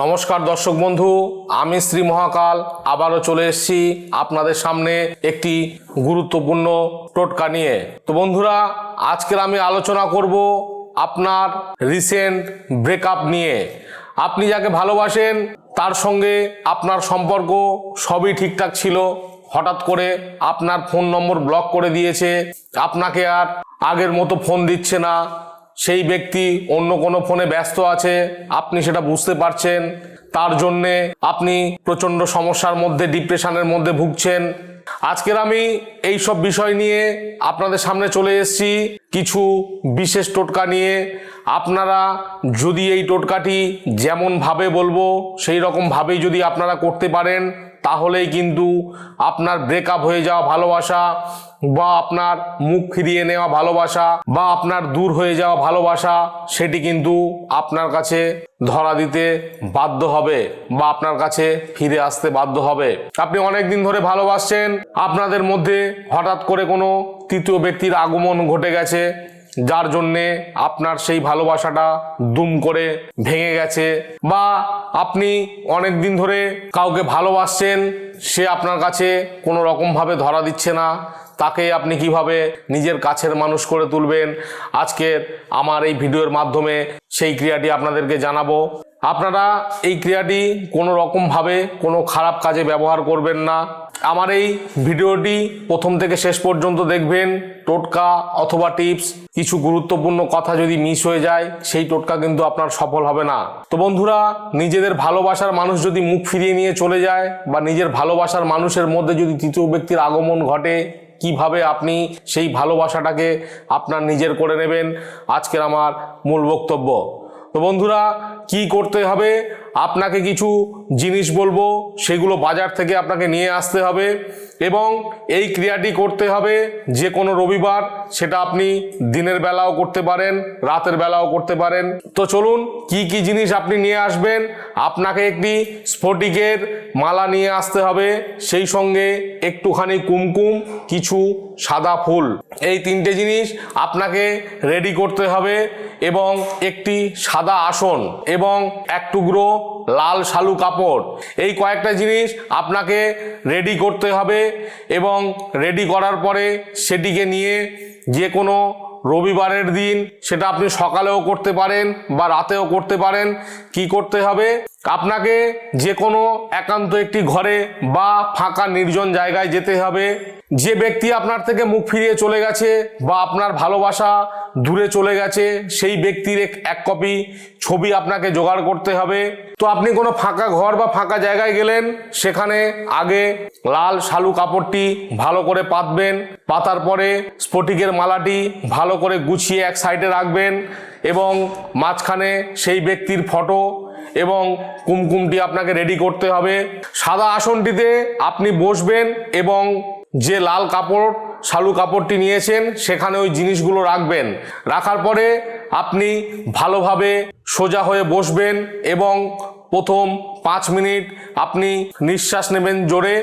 নমস্কার দর্শক বন্ধু, আমি শ্রী মহাকাল আবারও চলে এসেছি আপনাদের সামনে একটি গুরুত্বপূর্ণ টোটকা নিয়ে। তো বন্ধুরা, আজকের আমি আলোচনা করব আপনার রিসেন্ট ব্রেকআপ নিয়ে। আপনি যাকে ভালোবাসেন তার সঙ্গে আপনার সম্পর্ক সবই ঠিকঠাক ছিল, হঠাৎ করে আপনার ফোন নম্বর ব্লক করে দিয়েছে, আপনাকে আর আগের মতো ফোন দিচ্ছে না, সেই ব্যক্তি অন্য কোনো ফোনে ব্যস্ত আছে, আপনি সেটা বুঝতে পারছেন, তার জন্যে আপনি প্রচণ্ড সমস্যার মধ্যে, ডিপ্রেশনের মধ্যে ভুগছেন। আজকের আমি এই সব বিষয় নিয়ে আপনাদের সামনে চলে এসেছি কিছু বিশেষ টোটকা নিয়ে। আপনারা যদি এই টোটকাটি যেমনভাবে বলবো সেই রকমভাবেই যদি আপনারা করতে পারেন, তাহলেই কিন্তু আপনার ব্রেকআপ হয়ে যাওয়া ভালোবাসা বা আপনার মুখ ফিরিয়ে নেওয়া ভালোবাসা বা আপনার দূর হয়ে যাওয়া ভালোবাসা সেটি কিন্তু আপনার কাছে ধরা দিতে বাধ্য হবে বা আপনার কাছে ফিরে আসতে বাধ্য হবে। আপনি অনেক দিন ধরে ভালোবাসছেন, আপনাদের মধ্যে হঠাৎ করে কোনো তৃতীয় ব্যক্তির আগমন ঘটে গেছে, যার জন্যে আপনার সেই ভালোবাসাটা দুম করে ভেঙে গেছে, বা আপনি অনেক দিন ধরে কাউকে ভালোবাসছেন, সে আপনার কাছে কোনো রকমভাবে ধরা দিচ্ছে না, তাকে আপনি কিভাবে নিজের কাছের মানুষ করে তুলবেন, আজকের আমার এই ভিডিওর মাধ্যমে সেই ক্রিয়াটি আপনাদেরকে জানাবো। আপনারা এই ক্রিয়াটি কোনো রকমভাবে কোনো খারাপ কাজে ব্যবহার করবেন না। আমার এই ভিডিওটি প্রথম থেকে শেষ পর্যন্ত দেখবেন। টোটকা অথবা টিপস, কিছু গুরুত্বপূর্ণ কথা যদি মিস হয়ে যায়, সেই টোটকা কিন্তু আপনার সফল হবে না। তো বন্ধুরা, নিজেদের ভালোবাসার মানুষ যদি মুখ ফিরিয়ে নিয়ে চলে যায় বা নিজের ভালোবাসার মানুষের মধ্যে যদি তৃতীয় ব্যক্তির আগমন ঘটে, কিভাবে আপনি সেই ভালোবাসাটাকে আপনার নিজের করে নেবেন, আজকের আমার মূল বক্তব্য। তো বন্ধুরা, কি করতে হবে, আপনাকে কিছু জিনিস বলবো, সেগুলো বাজার থেকে আপনাকে নিয়ে আসতে হবে এবং এই ক্রিয়াটি করতে হবে যে কোনো রবিবার। সেটা আপনি দিনের বেলাও করতে পারেন, রাতের বেলাও করতে পারেন। তো চলুন, কি কি জিনিস আপনি নিয়ে আসবেন। আপনাকে একটি স্ফটিকের মালা নিয়ে আসতে হবে, সেই সঙ্গে একটুখানি কুমকুম, কিছু সাদা ফুল, এই তিনটে জিনিস আপনাকে রেডি করতে হবে এবং একটি সাদা আসন এবং এক টুকরো লাল শালু কাপড়, এই কয়েকটা জিনিস আপনাকে রেডি করতে হবে। এবং রেডি করার পরে সেটিকে নিয়ে যে কোনো রবিবারের দিন, সেটা আপনি সকালেও করতে পারেন বা রাতেও করতে পারেন, কি করতে হবে, আপনাকে যে কোনো একান্ত একটি ঘরে বা ফাঁকা নির্জন জায়গায় যেতে হবে। যে ব্যক্তি আপনার থেকে মুখ ফিরিয়ে চলে গেছে বা আপনার ভালোবাসা দূরে চলে গেছে, সেই ব্যক্তির এক কপি ছবি আপনাকে জোগাড় করতে হবে। তো আপনি কোনো ফাঁকা ঘর বা ফাঁকা জায়গায় গেলেন, সেখানে আগে লাল শালু কাপড়টি ভালো করে পাতবেন, পাতার পরে স্ফটিকের মালাটি ভালো করে গুছিয়ে এক সাইডে রাখবেন এবং মাঝখানে সেই ব্যক্তির ফটো এবং কুমকুমটি আপনাকে রেডি করতে হবে। সাদা আসনটিতে আপনি বসবেন এবং যে লাল কাপড় শালু কাপড়টি নিয়েছেন সেখানে ওই জিনিসগুলো রাখবেন। রাখার পরে আপনি ভালোভাবে সোজা হয়ে বসবেন এবং প্রথম 5 মিনিট আপনি নিঃশ্বাস নেবেন জোরে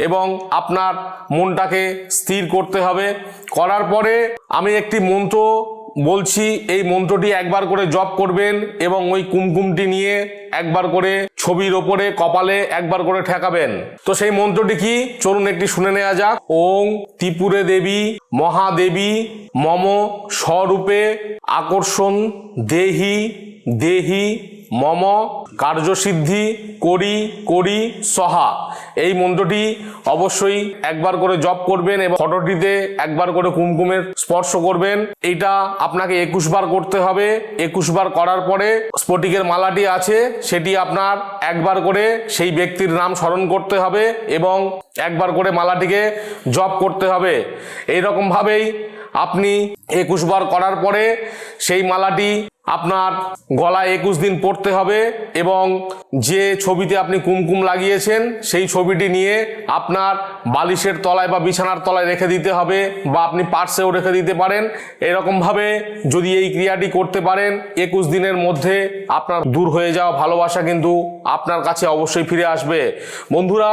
এবং আপনার মনটাকে স্থির করতে হবে। করার পরে আমি একটি মন্ত্র বলছি, এই মন্ত্রটি একবার করে জপ করবেন এবং ওই কুমকুমটি নিয়ে একবার করে ছবির ওপরে কপালে একবার করে ঠেকাবেন। তো সেই মন্ত্রটি কি, চলুন একটি শুনে নেওয়া যাক। ওং ত্রিপুরে দেবী মহাদেবী মম স্বরূপে আকর্ষণ দেহি দেহি মম কার্যসিদ্ধি করি করি সহা। এই মন্ত্রটি অবশ্যই একবার করে জপ করবেন এবং ফটোটিতে একবার করে কুমকুমের স্পর্শ করবেন। এইটা আপনাকে 21 বার করতে হবে। 21 বার করার পরে স্ফটিকের মালাটি আছে, সেটি আপনার একবার করে সেই ব্যক্তির নাম স্মরণ করতে হবে এবং একবার করে মালাটিকে জপ করতে হবে। এইরকম ভাবেই আপনি 21 বার করার পরে সেই মালাটি আপনার গলায় 21 দিন পড়তে হবে এবং যে ছবিতে আপনি কুমকুম লাগিয়েছেন সেই ছবিটি নিয়ে আপনার বালিশের তলায় বা বিছানার তলায় রেখে দিতে হবে বা আপনি পার্সেও রেখে দিতে পারেন। এরকমভাবে যদি এই ক্রিয়াটি করতে পারেন, 21 দিনের মধ্যে আপনার দূর হয়ে যাওয়া ভালোবাসা কিন্তু আপনার কাছে অবশ্যই ফিরে আসবে। বন্ধুরা,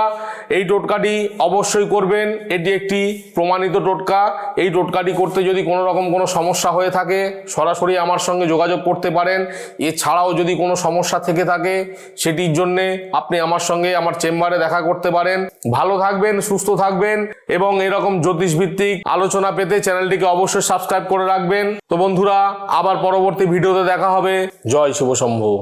এই টোটকাটি অবশ্যই করবেন, এটি একটি প্রমাণিত টোটকা এই টোটকাটি করতে যদি কোনো রকম কোনো সমস্যা হয়ে থাকে সরাসরি আমার সঙ্গে যোগাযোগ করতে পারেন। এছাড়াও যদি কোনো সমস্যা থেকে থাকে সেটির জন্যে আপনি আমার সঙ্গে আমার চেম্বারে দেখা করতে পারেন। ভালো থাকবেন, সুস্থ থাকবেন এবং এরকম জ্যোতিষ ভিত্তিক আলোচনা পেতে চ্যানেলটিকে অবশ্যই সাবস্ক্রাইব করে রাখবেন। তো বন্ধুরা, আবার পরবর্তী ভিডিওতে দেখা হবে। জয় শিব শম্ভু।